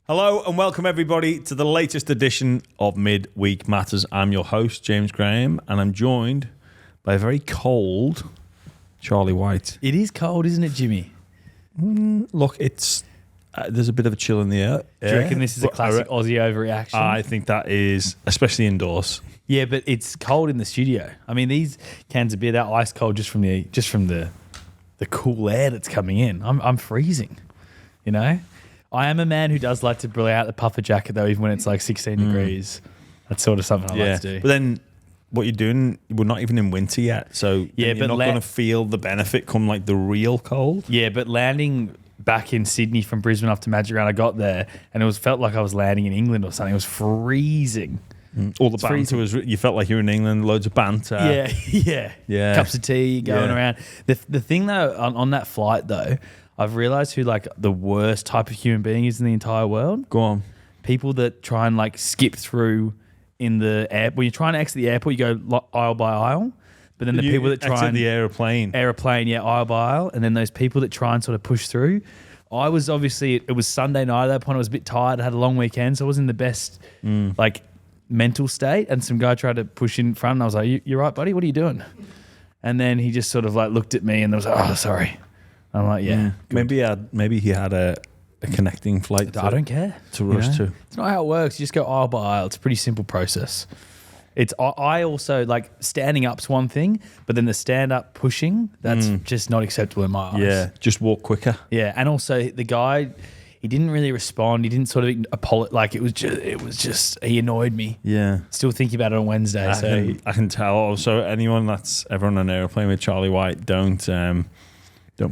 Hello and welcome everybody to the latest edition of Midweek Matters. I'm your host, James Graham, and I'm joined by a very cold Charlie White. It is cold, isn't it, Jimmy? Look, it's there's a bit of a chill in the air. Do you reckon this is a classic Aussie overreaction? I think that is, especially indoors. Yeah, but it's cold in the studio. I mean, these cans of beer, they're ice cold just from the cool air that's coming in. I'm freezing, you know? I am a man who does like to blow out the puffer jacket, though, even when it's like 16 degrees. That's sort of something I like to do. But then what you're doing, we're not even in winter yet, so you're not going to feel the benefit come like the real cold. Yeah, but landing back in Sydney from Brisbane after Magic Round, I got there and felt like I was landing in England or something. It was freezing. All the banter was, you felt like you were in England, loads of banter. Yeah. Cups of tea going around. The thing, though, on that flight, though, I've realised who like the worst type of human being is in the entire world. Go on. People that try and like skip through in the air. When you're trying to exit the airport, you go aisle by aisle. But then the people that try exit and the aeroplane, aisle by aisle. And then those people that try and sort of push through. I was obviously, it was Sunday night at that point. I was a bit tired. I had a long weekend, so I was in the best like mental state. And some guy tried to push in front, and I was like, "You right, buddy? What are you doing?" And then he just sort of like looked at me and was like, "Oh, sorry." I'm like, yeah. Maybe he had a connecting flight. I don't care. To rush to. It's not how it works. You just go aisle by aisle. It's a pretty simple process. I also like standing up's one thing, but then the stand up pushing, that's just not acceptable in my eyes. Yeah, just walk quicker. Yeah, and also the guy, he didn't really respond. He didn't sort of apologize. Like it was just he annoyed me. Yeah. Still thinking about it on Wednesday. I can tell. So anyone that's ever on an airplane with Charlie White, don't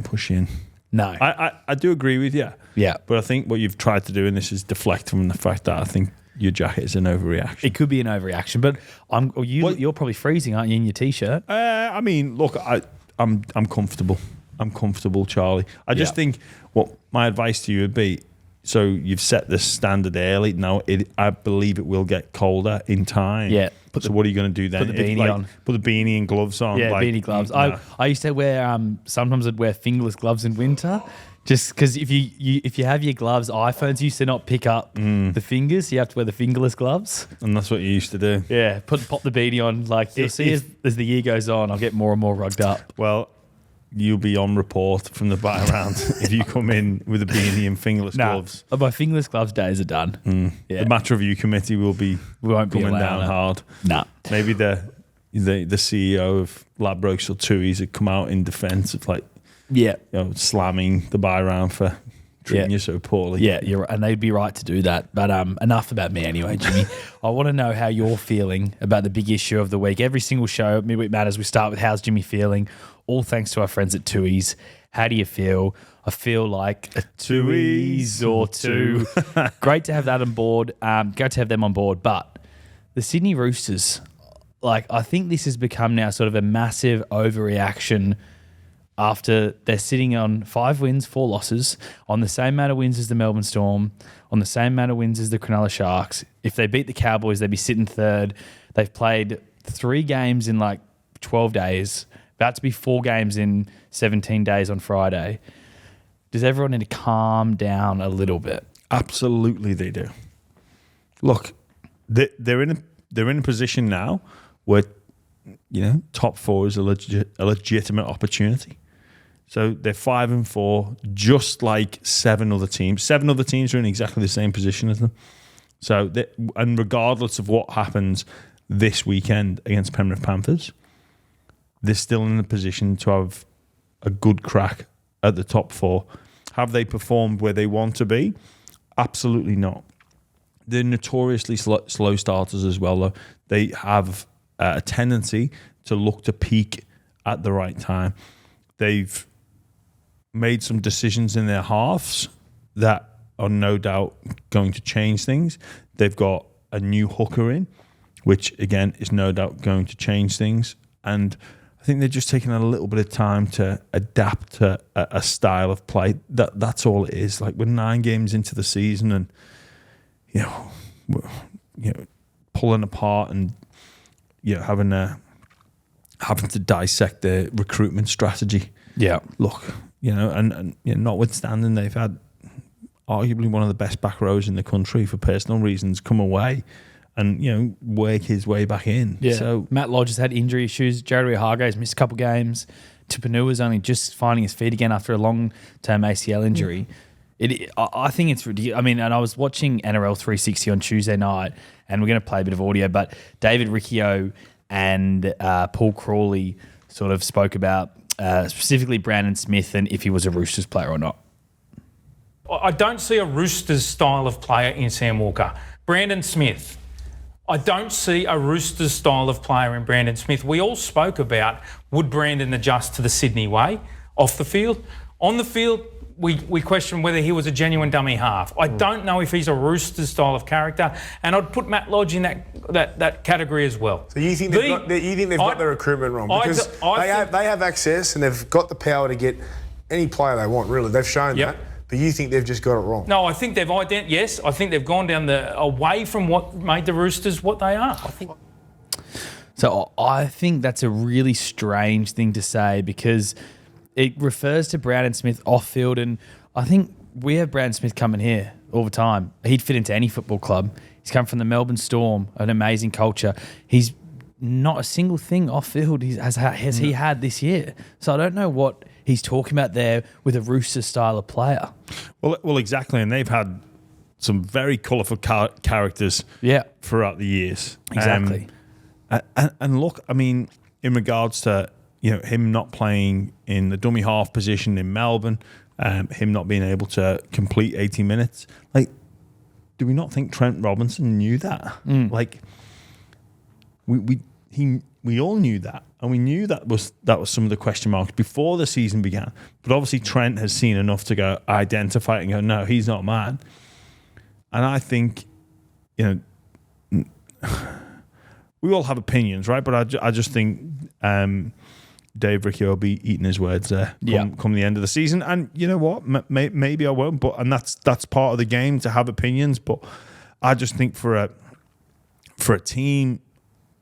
push in. No. I do agree with you. Yeah. But I think what you've tried to do in this is deflect from the fact that I think your jacket is an overreaction. It could be an overreaction, but you're probably freezing, aren't you, in your t-shirt? I mean, look, I'm comfortable. I'm comfortable, Charlie. I just think what my advice to you would be, so you've set the standard early. Now, I believe it will get colder in time. Yeah. So what are you going to do then? Put the beanie on. Put the beanie and gloves on. Yeah, beanie gloves. I used to wear, sometimes I'd wear fingerless gloves in winter. Just because if you have your gloves, iPhones used to not pick up the fingers. So you have to wear the fingerless gloves. And that's what you used to do. Yeah, pop the beanie on. Like you'll see as the year goes on, I'll get more and more rugged up. Well, you'll be on report from the back round if you come in with a beanie and fingerless gloves. My fingerless gloves days are done. Yeah. The match review committee will be coming down hard. Nah. Maybe the CEO of Ladbrokes or Tui's would come out in defence of slamming the buy round for treating you so poorly. Yeah, you're right, and they'd be right to do that. But enough about me anyway, Jimmy. I want to know how you're feeling about the big issue of the week. Every single show, Midweek Matters, we start with how's Jimmy feeling? All thanks to our friends at Tui's. How do you feel? I feel like a Tui's or two. Great to have that on board. Great to have them on board. But the Sydney Roosters, I think this has become now sort of a massive overreaction after they're sitting on 5 wins, 4 losses, on the same amount of wins as the Melbourne Storm, on the same amount of wins as the Cronulla Sharks. If they beat the Cowboys, they'd be sitting third. They've played 3 games in 12 days, about to be 4 games in 17 days on Friday. Does everyone need to calm down a little bit? Absolutely, they do. Look, they're in a position now where top 4 is a legitimate opportunity. So they're 5-4, just like 7 other teams. 7 other teams are in exactly the same position as them. So, and regardless of what happens this weekend against Penrith Panthers, they're still in a position to have a good crack at the top 4. Have they performed where they want to be? Absolutely not. They're notoriously slow starters as well, though. They have a tendency to look to peak at the right time. They've made some decisions in their halves that are no doubt going to change things. They've got a new hooker in, which again is no doubt going to change things. And I think they're just taking a little bit of time to adapt to a style of play. That's all it is. We're 9 games into the season, and pulling apart and having to dissect the recruitment strategy. Yeah. Look, and notwithstanding they've had arguably one of the best back rows in the country for personal reasons, come away and, work his way back in. Yeah. So Matt Lodge has had injury issues. Jared Hargraves missed a couple games. Tupanua's only just finding his feet again after a long-term ACL injury. I think it's ridiculous. I mean, and I was watching NRL 360 on Tuesday night, and we're going to play a bit of audio, but David Riccio and Paul Crawley sort of spoke about specifically Brandon Smith and if he was a Roosters player or not. I don't see a Roosters style of player in Sam Walker. Brandon Smith. I don't see a Roosters style of player in Brandon Smith. We all spoke about, would Brandon adjust to the Sydney way off the field? On the field, we questioned whether he was a genuine dummy half. I don't know if he's a Roosters style of character, and I'd put Matt Lodge in that category as well. So you think they've got the recruitment wrong? Because they have access and they've got the power to get any player they want, really. They've shown that. But you think they've just got it wrong? No, I think they've I think they've gone down away from what made the Roosters what they are. So I think that's a really strange thing to say because it refers to Brandon Smith off field, and I think we have Brandon Smith coming here all the time. He'd fit into any football club. He's come from the Melbourne Storm, an amazing culture. He's not a single thing off field he had this year. So I don't know what he's talking about there with a Rooster style of player. Well, exactly, and they've had some very colourful characters throughout the years. Exactly. And look, I mean, in regards to him not playing in the dummy half position in Melbourne, him not being able to complete 80 minutes, like, do we not think Trent Robinson knew that? Like, we all knew that, and we knew that was some of the question marks before the season began. But obviously, Trent has seen enough to go identify it and go, no, he's not mine. And I think, we all have opinions, right? But I just think Dave Riccio will be eating his words there come the end of the season. And you know what? Maybe I won't. And that's part of the game to have opinions. But I just think for a team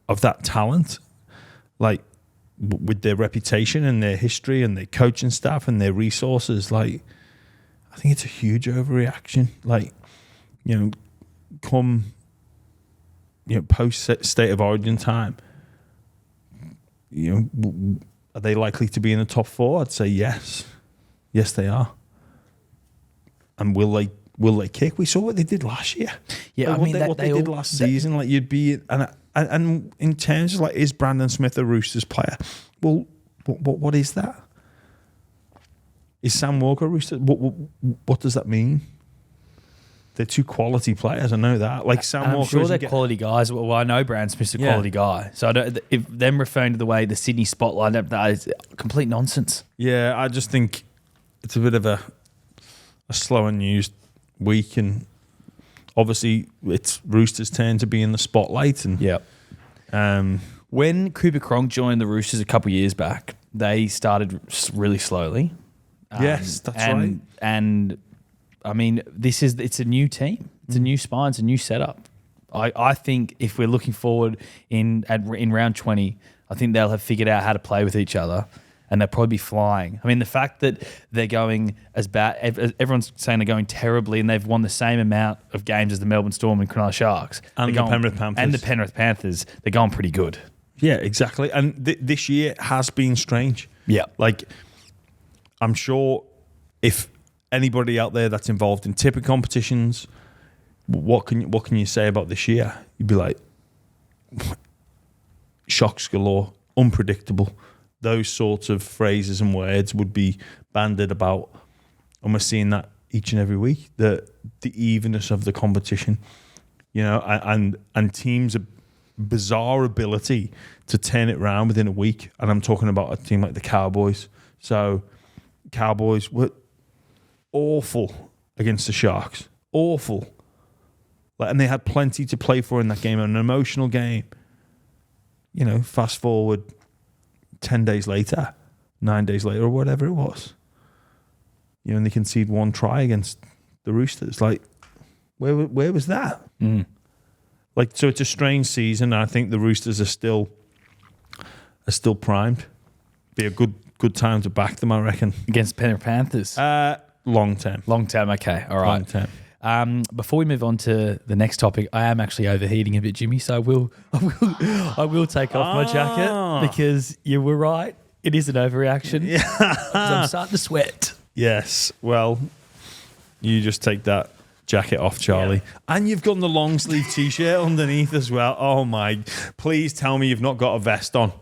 of that talent, like with their reputation and their history and their coaching staff and their resources, like I think it's a huge overreaction. Like, come post state of origin time, are they likely to be in the top 4? I'd say yes. Yes, they are. And will they kick? We saw what they did last year. Yeah, like, I mean what they did last season. Like you'd be and in terms of like, is Brandon Smith a Roosters player? Well, what is that? Is Sam Walker a Rooster? What does that mean? They're two quality players. I know that. Like Sam Walker, I'm sure they're quality guys. Well, I know Brandon Smith's a quality guy. So if them referring to the way the Sydney spotlight, that is complete nonsense. Yeah, I just think it's a bit of a slower news week, and obviously it's Roosters' turn to be in the spotlight. And when Cooper Cronk joined the Roosters a couple of years back, they started really slowly. Yes, that's right. And I mean, it's a new team. It's a new spine. It's a new setup. I think if we're looking forward in round 20, I think they'll have figured out how to play with each other, and they'll probably be flying. I mean, the fact that they're going as bad, everyone's saying they're going terribly, and they've won the same amount of games as the Melbourne Storm and Cronulla Sharks. And the Penrith Panthers. And the Penrith Panthers. They're going pretty good. Yeah, exactly. And this year has been strange. Yeah. Like, I'm sure if anybody out there that's involved in tipping competitions, what can you say about this year? You'd be like, shocks galore, unpredictable. Those sorts of phrases and words would be bandied about, and we're seeing that each and every week. The evenness of the competition, and teams' bizarre ability to turn it around within a week. And I'm talking about a team like the Cowboys. So, Cowboys were awful against the Sharks. Awful. And they had plenty to play for in that game, an emotional game. Fast forward 10 days later, 9 days later, or whatever it was. And they concede one try against the Roosters. Like, where was that? So it's a strange season. I think the Roosters are still primed. Be a good time to back them, I reckon. Against Penrith Panthers. long term. Long term, okay. All right. Long term. Before we move on to the next topic, I am actually overheating a bit, Jimmy, so I will take off my jacket because you were right. It is an overreaction. Yeah. I'm starting to sweat. Yes. Well, you just take that jacket off, Charlie. Yeah. And you've got the long sleeve t-shirt underneath as well. Oh my, please tell me you've not got a vest on.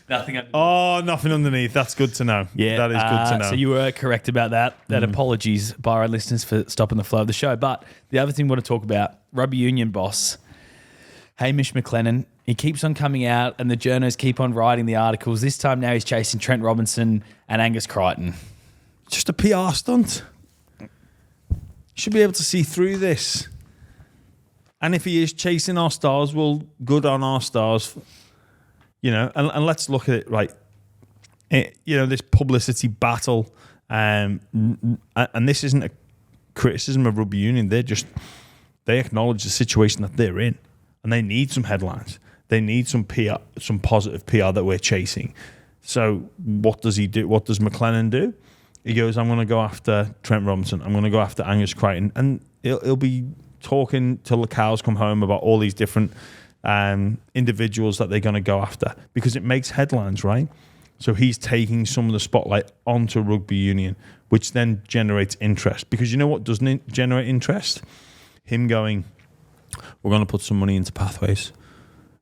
Nothing underneath. Oh, nothing underneath. That's good to know. Yeah. That is good to know. So you were correct about that. And apologies by our listeners for stopping the flow of the show. But the other thing we want to talk about, rugby union boss, Hamish McLennan. He keeps on coming out and the journos keep on writing the articles. This time now he's chasing Trent Robinson and Angus Crichton. Just a PR stunt. You should be able to see through this. And if he is chasing our stars, well, good on our stars. You know, and let's look at it right. This publicity battle, and this isn't a criticism of rugby union. They acknowledge the situation that they're in, and they need some headlines. They need some PR, some positive PR that we're chasing. So what does he do? What does McLennan do? He goes, I'm going to go after Trent Robinson. I'm going to go after Angus Crichton, and he'll be talking till the cows come home about all these different individuals that they're going to go after because it makes headlines, right? So he's taking some of the spotlight onto rugby union, which then generates interest. Because you know what doesn't generate interest? Him going, we're going to put some money into pathways,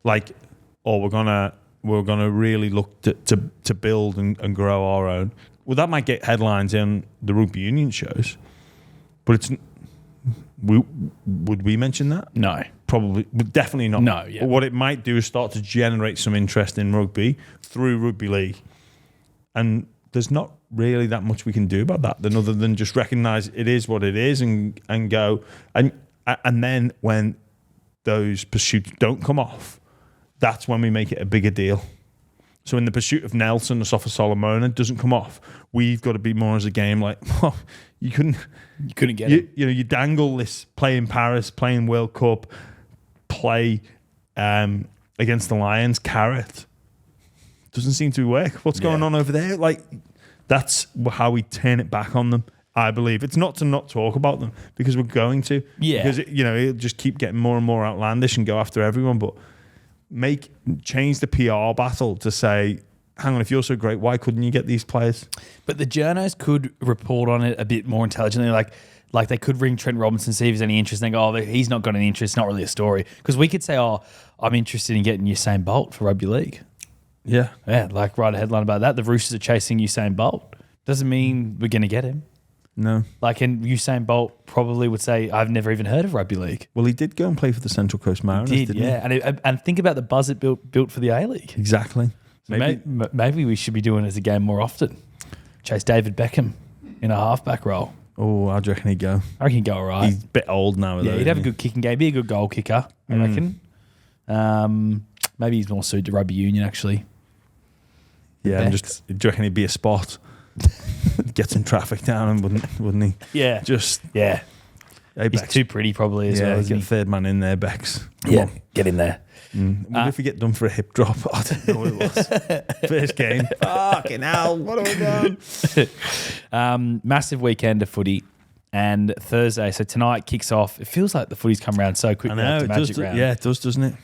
or we're gonna really look to build and grow our own. Well, that might get headlines in the rugby union shows, but it's. Would we mention that? No. Probably, definitely not. No, yeah. But what it might do is start to generate some interest in rugby through rugby league. And there's not really that much we can do about that other than just recognise it is what it is and go. And then when those pursuits don't come off, that's when we make it a bigger deal. So in the pursuit of Nelson, the Sofa Solomona doesn't come off. We've got to be more as a game like, you couldn't get it. You dangle this play in Paris, play in World Cup, play against the Lions, carrot. Doesn't seem to work. What's going on over there? That's how we turn it back on them, I believe. It's not to not talk about them because we're going to. Yeah. Because, it'll just keep getting more and more outlandish and go after everyone, but change the PR battle to say, hang on, if you're so great, why couldn't you get these players? But the journos could report on it a bit more intelligently. Like they could ring Trent Robinson, see if there's any interest, and go, he's not got any interest, it's not really a story. Because we could say, I'm interested in getting Usain Bolt for rugby league. Yeah. Yeah, write a headline about that. The Roosters are chasing Usain Bolt. Doesn't mean we're going to get him. No. And Usain Bolt probably would say, I've never even heard of rugby league. Well, he did go and play for the Central Coast Mariners, didn't he? And think about the buzz it built for the A-League. Exactly. Maybe we should be doing it as a game more often. Chase David Beckham in a halfback role. Oh, how do you reckon he'd go? I reckon he'd go all right. He's a bit old now. Yeah, he'd have a good kicking game. Be a good goal kicker, I reckon. Maybe he's more suited to rugby union, actually. Yeah, and do you reckon he'd be a spot? Get some traffic down, wouldn't he? Yeah. Hey, he's Bex. too pretty probably as well. Get third man in there, Bex. Come on. Get in there. What if we get done for a hip drop? I don't know what it was. First game. Fucking hell, what have we done? Massive weekend of footy. And Thursday, so tonight kicks off. It feels like the footy's come around so quickly. I know, after Magic Round. Yeah, it does, doesn't it?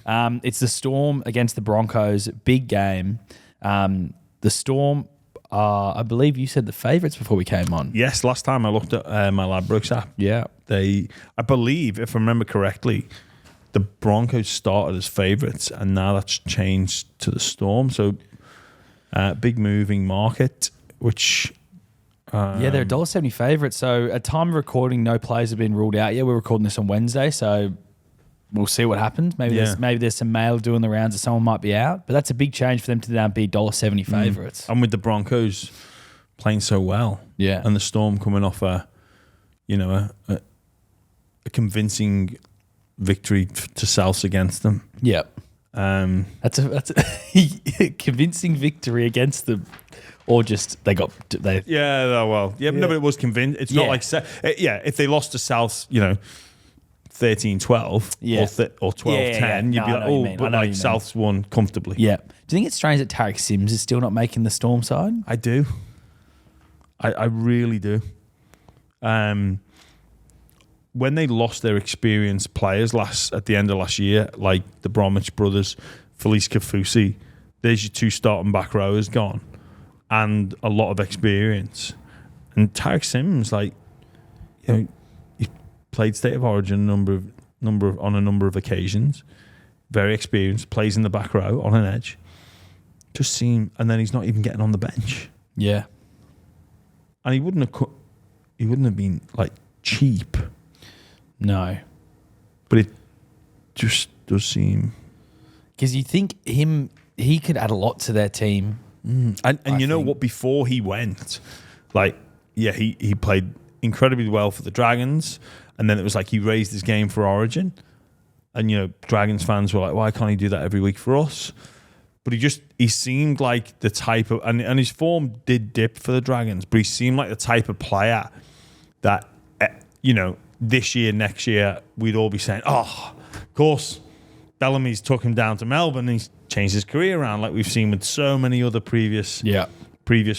It's the Storm against the Broncos. Big game. The Storm, I believe you said the favourites before we came on. Yes, last time I looked at my Ladbrokes app. Yeah. I believe, if I remember correctly, the Broncos started as favourites and now that's changed to the Storm. So, big moving market, which... they're $1.70 favourites. So at time of recording, no players have been ruled out yet. We're recording this on Wednesday, so we'll see what happens. Maybe there's some mail doing the rounds that someone might be out, but that's a big change for them to now be $1.70 favourites. And with the Broncos playing so well, and the Storm coming off a convincing victory to Souths against them. Yep. That's a convincing victory against them. Or just they. No, but it was convinced. It's not like if they lost to South, 13-12 or 12-10, you'd be like, but like South's won comfortably. Yeah. Do you think it's strange that Tariq Sims is still not making the Storm side? I do. I really do. When they lost their experienced players at the end of last year, like the Bromwich brothers, Felice Kafusi, there's your 2 starting back rowers gone, and a lot of experience. And Tarek Sims, like, you know, he played State of Origin on a number of occasions, very experienced, plays in the back row on an edge. Just seem, and then he's not even getting on the bench. Yeah, and he wouldn't have been like cheap. No. But it just does seem... Because you think he could add a lot to their team. And you know what? Before he went, like, yeah, he played incredibly well for the Dragons. And then it was like he raised his game for Origin. And, you know, Dragons fans were like, why can't he do that every week for us? But he seemed like the type of... And his form did dip for the Dragons. But he seemed like the type of player that, you know... This year, next year, we'd all be saying, oh, of course, Bellamy's took him down to Melbourne and he's changed his career around, like we've seen with so many other previous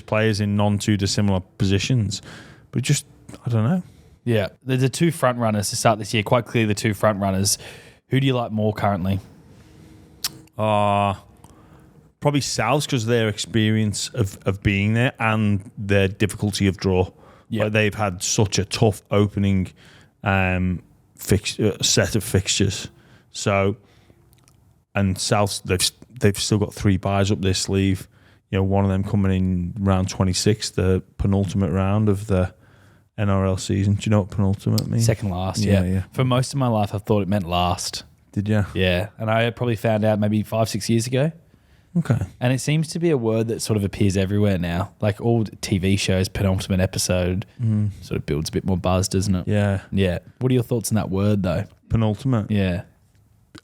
players in non-too dissimilar positions. But just, I don't know. Yeah, there's the 2 front runners to start this year. Quite clearly the 2 front runners. Who do you like more currently? Probably Souths because of their experience of being there and their difficulty of draw. Yeah, like they've had such a tough opening set of fixtures. So, and South, they've still got 3 buys up their sleeve. You know, one of them coming in round 26, the penultimate round of the NRL season. Do you know what penultimate means? Second last, yeah. For most of my life, I thought it meant last. Did you? Yeah, and I probably found out maybe 5-6 years ago. Okay. And it seems to be a word that sort of appears everywhere now. Like all TV shows, penultimate episode sort of builds a bit more buzz, doesn't it? Yeah. Yeah. What are your thoughts on that word, though? Penultimate? Yeah.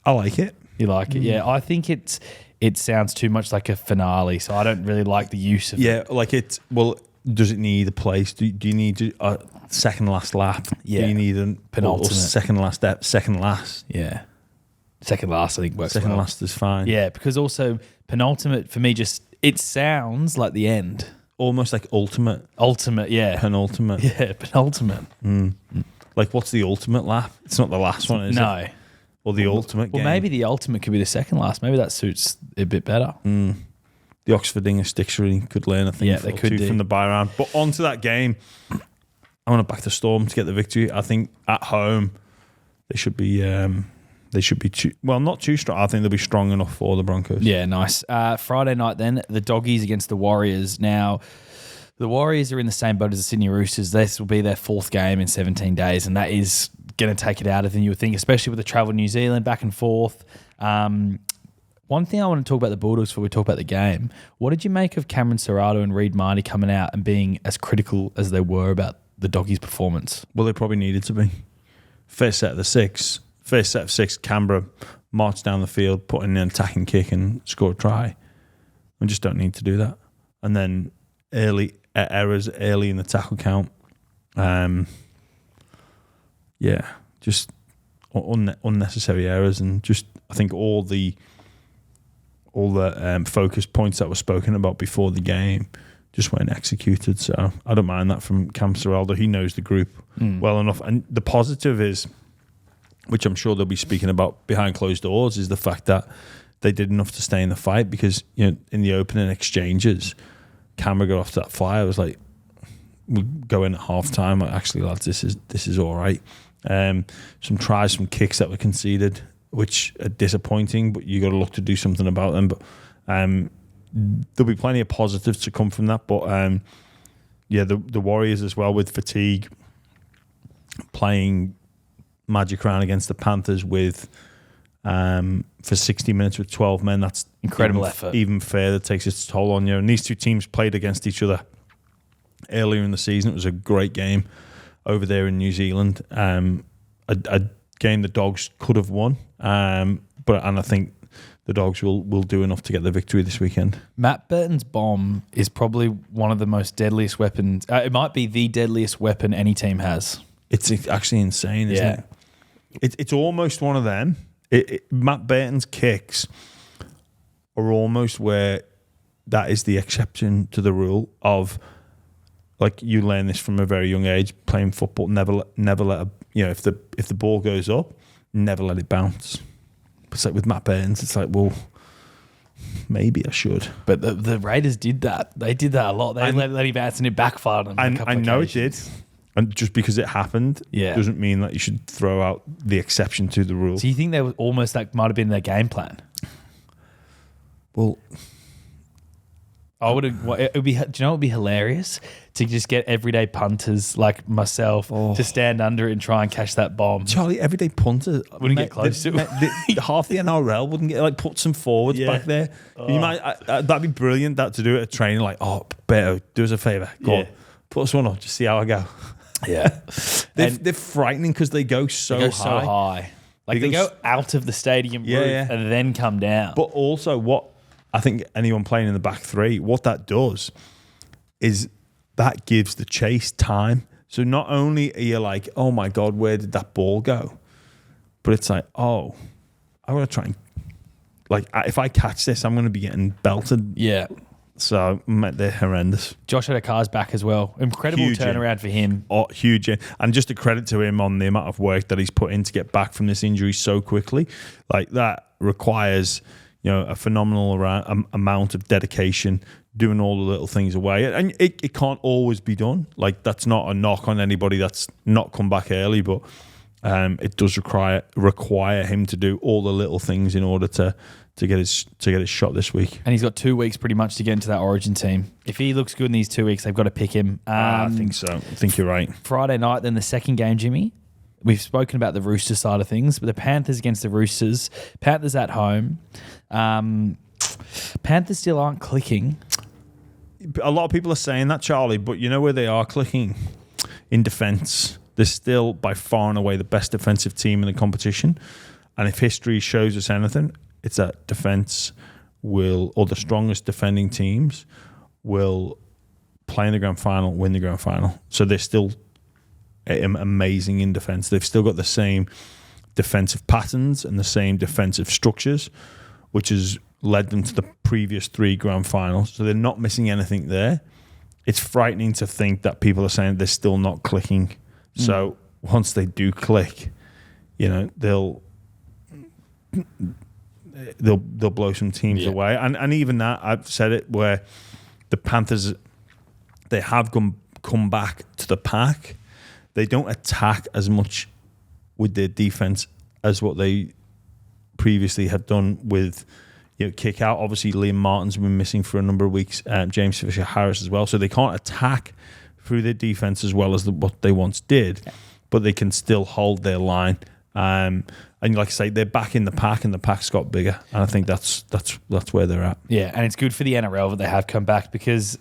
I like it. You like it? Yeah. I think it sounds too much like a finale, so I don't really like the use of it. Yeah, like it... Well, does it need a place? Do you need a second last lap? Yeah. Do you need a penultimate? Second last step? Second last? Yeah. Second last, I think, works Second well. last is fine. Yeah, because also penultimate, for me, just... It sounds like the end. Almost like ultimate. Ultimate, yeah. Penultimate. Yeah, penultimate. Like, what's the ultimate lap? It's not the last one, is it? No. Or the ultimate game. Well, maybe the ultimate could be the second last. Maybe that suits a bit better. The Oxford English Dictionary could learn a thing they could do from the buy round. But onto that game, I want to back the Storm to get the victory. I think at home they should be not too strong. I think they'll be strong enough for the Broncos. Yeah, nice. Friday night then, the Doggies against the Warriors. Now, the Warriors are in the same boat as the Sydney Roosters. This will be their 4th game in 17 days, and that is going to take it out of them, you would think, especially with the travel to New Zealand, back and forth. One thing I want to talk about the Bulldogs before we talk about the game, what did you make of Cameron Serrato and Reid Marnie coming out and being as critical as they were about the Doggies' performance? Well, they probably needed to be. First set of 6, Canberra marched down the field, put in an attacking kick and scored a try. We just don't need to do that. And then errors early in the tackle count. Just unnecessary errors, and just I think all the focus points that were spoken about before the game just weren't executed. So I don't mind that from Cam Serraldo. He knows the group well enough. And the positive is, which I'm sure they'll be speaking about behind closed doors, is the fact that they did enough to stay in the fight, because in the opening exchanges, Canberra got off to that fly. I was like, we go in at half time, like, actually, lads, this is all right. Some tries, some kicks that were conceded, which are disappointing, but you got to look to do something about them. But there'll be plenty of positives to come from that. But the Warriors as well, with fatigue, playing Magic Round against the Panthers with for 60 minutes with 12 men. That's incredible effort. Even further takes its toll on you. And these two teams played against each other earlier in the season. It was a great game over there in New Zealand. A game the Dogs could have won, and I think the Dogs will do enough to get the victory this weekend. Matt Burton's bomb is probably one of the most deadliest weapons. It might be the deadliest weapon any team has. It's actually insane, isn't it? It's almost one of them. Matt Burton's kicks are almost where that is the exception to the rule of, like you learn this from a very young age, playing football. Never let if the ball goes up, never let it bounce. It's like with Matt Burns, it's like, well, maybe I should. But the Raiders did that. They did that a lot. They let him bounce and it backfired on them. I know it did. And just because it happened doesn't mean that you should throw out the exception to the rule. So you think that might have been their game plan? Well, it would be. Do you know what would be hilarious? To just get everyday punters like myself to stand under it and try and catch that bomb. Charlie, everyday punter wouldn't get close to it. Half the NRL wouldn't get put some forwards back there. You might that'd be brilliant. That to do it at training, Beto, do us a favour, go on, put us one up, just see how I go. Yeah, they're frightening because they go so high. Like they go out of the stadium roof and then come down. But also, what I think anyone playing in the back three, what that does is that gives the chase time. So not only are you like, oh my God, where did that ball go? But it's like, oh, I'm going to try and, if I catch this, I'm going to be getting belted. Yeah. So they're horrendous. Josh Adokar back as well. Incredible turnaround for him. Oh, huge. And just a credit to him on the amount of work that he's put in to get back from this injury so quickly. Like that requires, a phenomenal amount of dedication, doing all the little things away. And it can't always be done. Like that's not a knock on anybody that's not come back early, but it does require him to do all the little things in order to get his shot this week. And he's got 2 weeks pretty much to get into that Origin team. If he looks good in these 2 weeks, they've got to pick him. I think so. I think you're right. Friday night, then the second game, Jimmy. We've spoken about the Roosters side of things, but the Panthers against the Roosters. Panthers at home. Panthers still aren't clicking. A lot of people are saying that, Charlie, but you know where they are clicking? In defence. They're still by far and away the best defensive team in the competition. And if history shows us anything, it's that defence or the strongest defending teams will play in the grand final, win the grand final. So they're still amazing in defence. They've still got the same defensive patterns and the same defensive structures, which has led them to the previous 3 grand finals. So they're not missing anything there. It's frightening to think that people are saying they're still not clicking. So once they do click, they'll blow some teams away. And even that, I've said it, where the Panthers, they have come back to the pack. They don't attack as much with their defense as what they previously had done with kick out. Obviously, Liam Martin's been missing for a number of weeks. James Fisher-Harris as well. So they can't attack through their defense as well as what they once did, but they can still hold their line. And like I say, they're back in the pack, and the pack's got bigger. And I think that's where they're at. Yeah, and it's good for the NRL that they have come back, because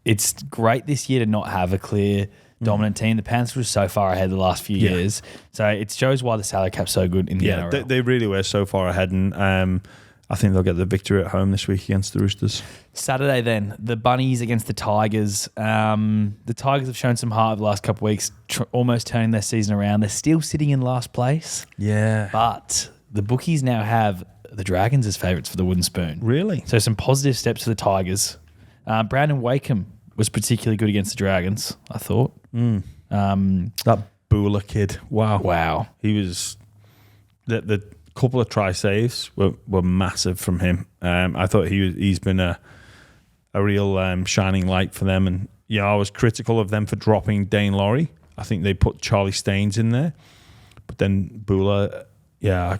it's great this year to not have a clear dominant team. The Panthers were so far ahead the last few years. So it shows why the salary cap's so good in the NRL. They really were so far ahead, and I think they'll get the victory at home this week against the Roosters. Saturday then, the Bunnies against the Tigers. The Tigers have shown some heart the last couple of weeks, almost turning their season around. They're still sitting in last place. Yeah. But the bookies now have the Dragons as favourites for the wooden spoon. Really? So some positive steps for the Tigers. Brandon Wakeham was particularly good against the Dragons, I thought. That Bula kid. Wow. He was... The couple of try saves were massive from him. I thought he's been a real shining light for them. And I was critical of them for dropping Dane Laurie. I think they put Charlie Staines in there. But then Bula, I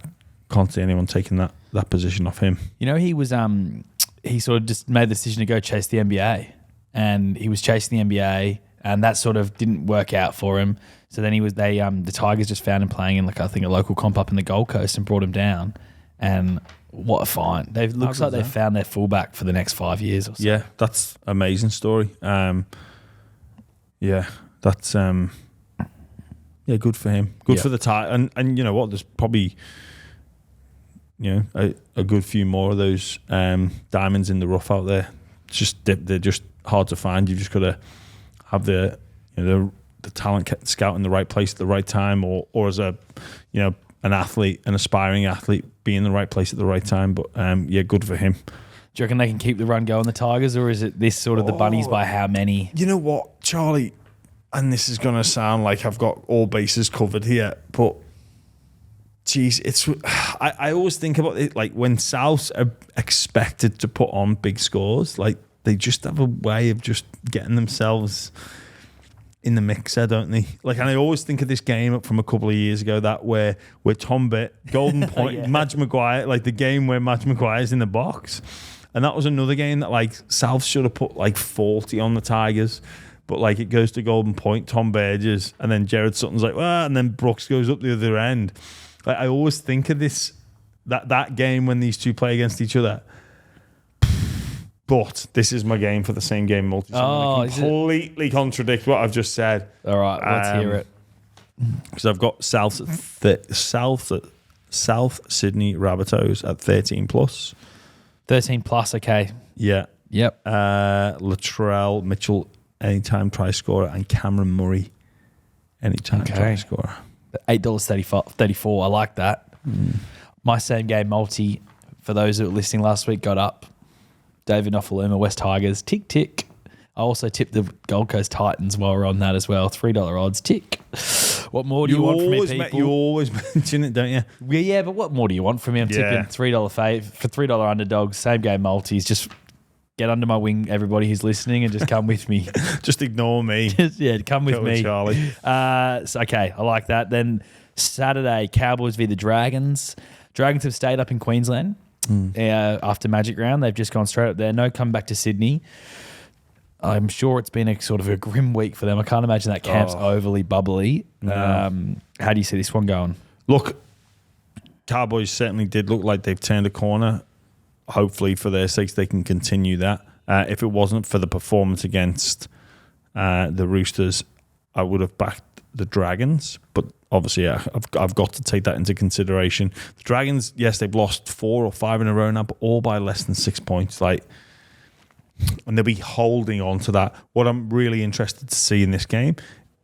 can't see anyone taking that position off him. He was... he sort of just made the decision to go chase the NBA. And he was chasing the NBA, and that sort of didn't work out for him. So then the Tigers just found him playing in I think a local comp up in the Gold Coast and brought him down. And what a find. It looks like they've found their fullback for the next 5 years or so. Yeah, that's an amazing story. That's good for him. Good for the Tigers. And you know what, there's probably a good few more of those diamonds in the rough out there. It's just they're just hard to find. You've just got to have the talent scout in the right place at the right time, or as an athlete, an aspiring athlete, be in the right place at the right time. But good for him. Do you reckon they can keep the run going, the Tigers, or is it this sort of the Bunnies by how many? You know what, Charlie? And this is going to sound like I've got all bases covered here, but geez, I always think about it like when Souths are expected to put on big scores, like they just have a way of just getting themselves in the mixer, don't they? Like, and I always think of this game from a couple of years ago, that where Tom Bit, Golden Point, Madge Maguire, like the game where Madge Maguire's in the box. And that was another game that like South should have put like 40 on the Tigers. But like it goes to Golden Point, Tom Burgess, and then Jared Sutton's like, well, and then Brooks goes up the other end. Like, I always think of this, that game when these two play against each other. But this is my game for the same game multi. So I'm completely contradict what I've just said. All right, let's hear it. Because I've got South Sydney Rabbitohs at 13 plus. 13 plus, okay. Yeah. Yep. Latrell Mitchell, anytime try scorer, and Cameron Murray, anytime try scorer. $8.34. I like that. My same game multi, for those that were listening last week, got up. David Nofaluma, West Tigers, tick, tick. I also tipped the Gold Coast Titans while we're on that as well. $3 odds, tick. What more do you want from me, people? You always mention it, don't you? Yeah, but what more do you want from me? I'm tipping $3 for $3 underdogs, same game multis. Just get under my wing, everybody who's listening, and just come with me. Just ignore me. Come with me. Charlie. Okay, I like that. Then Saturday, Cowboys v the Dragons. Dragons have stayed up in Queensland. After Magic Round, they've just gone straight up there. No come back to Sydney. I'm sure it's been a sort of a grim week for them. I can't imagine that camp's overly bubbly. No. How do you see this one going? Look, Cowboys certainly did look like they've turned a corner. Hopefully, for their sakes, they can continue that. If it wasn't for the performance against the Roosters, I would have backed the Dragons. But obviously, I've got to take that into consideration. The Dragons, yes, they've lost 4 or 5 in a row now, but all by less than 6 points. And they'll be holding on to that. What I'm really interested to see in this game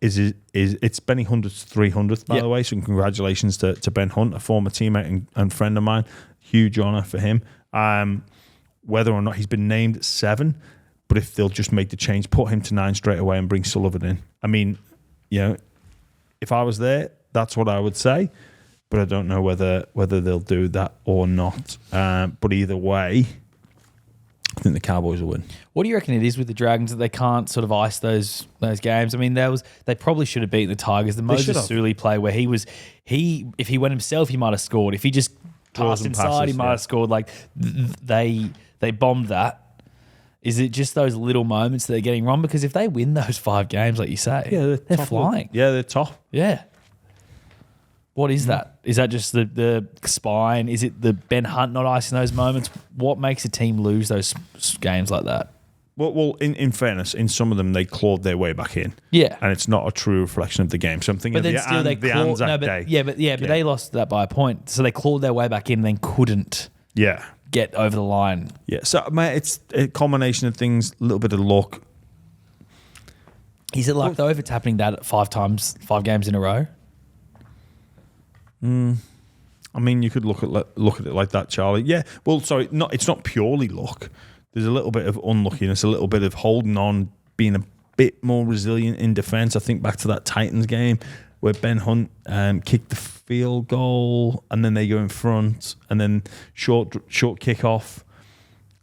is it's Benny Hunt's 300th, by the way. So congratulations to Ben Hunt, a former teammate and friend of mine. Huge honour for him. Whether or not he's been named at 7, but if they'll just make the change, put him to 9 straight away and bring Sullivan in. I mean, if I was there, that's what I would say. But I don't know whether they'll do that or not. But either way, I think the Cowboys will win. What do you reckon it is with the Dragons that they can't sort of ice those games? I mean, they probably should have beaten the Tigers. The Moses Suli play where if he went himself, he might have scored. If he just passed inside, he might have scored. Like they bombed that. Is it just those little moments that they're getting wrong? Because if they win those 5 games, like you say, they're flying. They're top. Yeah. What is that? Is that just the spine? Is it the Ben Hunt not icing those moments? What makes a team lose those games like that? Well, in fairness, in some of them they clawed their way back in. Yeah, and it's not a true reflection of the game. So I'm thinking but of the Anzac Day. But they lost that by a point. So they clawed their way back in and then couldn't. Get over the line. Yeah, so mate, it's a combination of things. A little bit of luck. Is it luck though if it's happening that 5 games in a row? I mean, you could look at it like that, Charlie. Yeah. Well, sorry, it's not purely luck. There's a little bit of unluckiness, a little bit of holding on, being a bit more resilient in defence. I think back to that Titans game where Ben Hunt kicked the field goal, and then they go in front, and then short kickoff,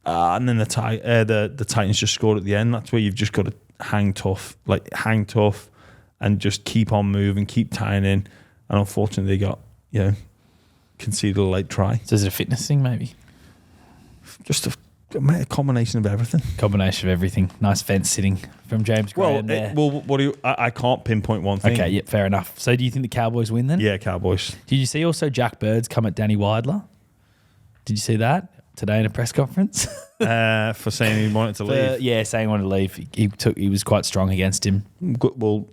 and then the Titans just scored at the end. That's where you've just got to hang tough, and just keep on moving, keep tying in. And unfortunately, they got conceded a late try. So is it a fitness thing, maybe? Just a combination of everything. Combination of everything. Nice fence sitting from James Graham there. What do you? I can't pinpoint one thing. Okay, yeah, fair enough. So do you think the Cowboys win then? Yeah, Cowboys. Did you see also Jack Bird's come at Danny Weidler? Did you see that today in a press conference? For saying he wanted to leave. Yeah, saying he wanted to leave. He was quite strong against him. Well,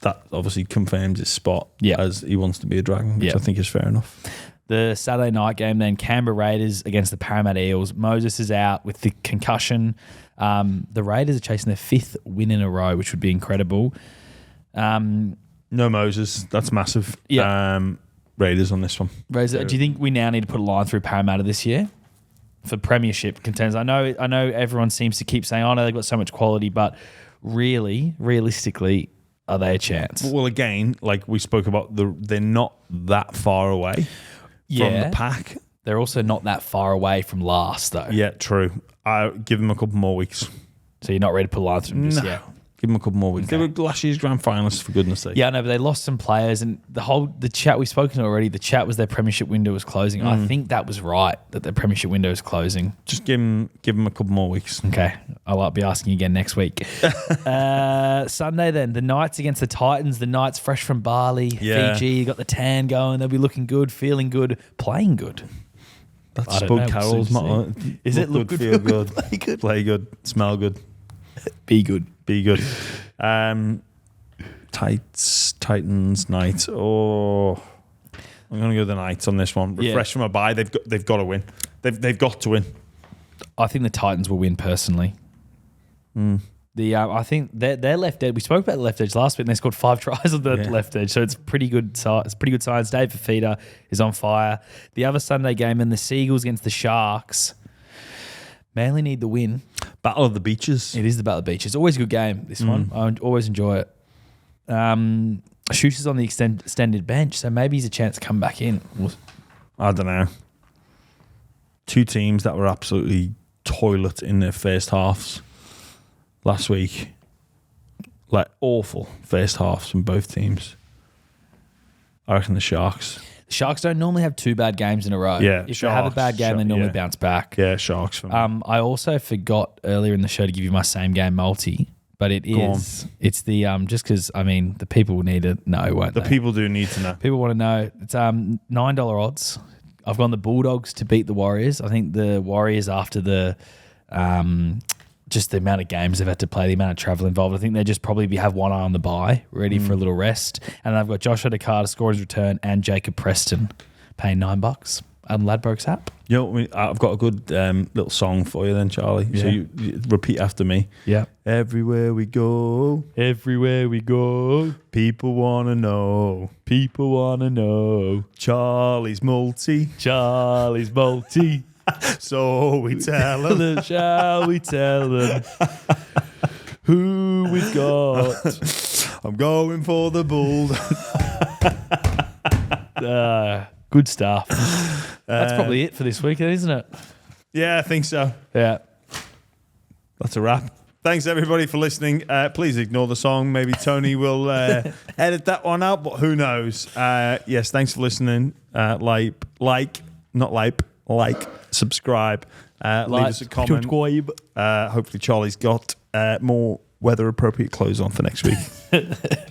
that obviously confirms his spot as he wants to be a Dragon, which I think is fair enough. The Saturday night game then, Canberra Raiders against the Parramatta Eels. Moses is out with the concussion. The Raiders are chasing their 5th win in a row, which would be incredible. No Moses. That's massive. Yeah. Raiders on this one. Raiders, do you think we now need to put a line through Parramatta this year? for premiership contenders. I know everyone seems to keep saying, "Oh no, they've got so much quality," but really, realistically, are they a chance? Well, again, like we spoke about, they're not that far away from the pack. They're also not that far away from last, though. Yeah, true. I give them a couple more weeks. So you're not ready to put lines through them just yet? Give them a couple more weeks. Okay. They were last year's grand finalists, for goodness sake. Yeah, I know, but they lost some players, and the chat we've spoken to already. The chat was their premiership window was closing. I think that was right, that their premiership window is closing. Just give them a couple more weeks. Okay, I'll be asking you again next week. Sunday then, the Knights against the Titans. The Knights fresh from Bali, Fiji, got the tan going. They'll be looking good, feeling good, playing good. That's Spud Carroll's motto. Is it look good, feel good, play good, smell good, be good. Be good. Titans, Knights. Oh, I'm going to go the Knights on this one. Refresh from a bye. They've got to win. They've got to win. I think the Titans will win personally. I think they're left edge. We spoke about the left edge last week, and they scored 5 tries on the left edge, so it's pretty good. It's pretty good signs. Dave Fafita is on fire. The other Sunday game, and the Seagulls against the Sharks. Manly need the win. Battle of the Beaches. It is the Battle of the Beaches. Always a good game, this one. I always enjoy it. Schuster's on the extended bench, so maybe he's a chance to come back in. I don't know. 2 teams that were absolutely toilet in their first halves last week. Like, awful first halves from both teams. I reckon the Sharks. Sharks don't normally have 2 bad games in a row. Yeah, if they have a bad game, they normally bounce back. Yeah, Sharks. For me. I also forgot earlier in the show to give you my same game multi, but it's the just because the people need to know, won't they? The people do need to know. People want to know. It's $9 odds. I've gone the Bulldogs to beat the Warriors. I think the Warriors, after the just the amount of games they've had to play, the amount of travel involved, I think they just probably have one eye on the bye, ready for a little rest. And they've got Joshua Dakar to score his return and Jacob Preston paying $9 on Ladbrokes app. You know, I've got a good little song for you then, Charlie. Yeah. So you repeat after me. Yeah. Everywhere we go, people want to know. Charlie's multi. So we tell them. Shall we tell them who we've got? I'm going for the Bulldogs. Good stuff. That's probably it for this week, isn't it? Yeah, I think so. Yeah. That's a wrap. Thanks, everybody, for listening. Please ignore the song. Maybe Tony will edit that one out, but who knows? Yes, thanks for listening. Like, subscribe. Leave us a comment. Hopefully Charlie's got more weather-appropriate clothes on for next week.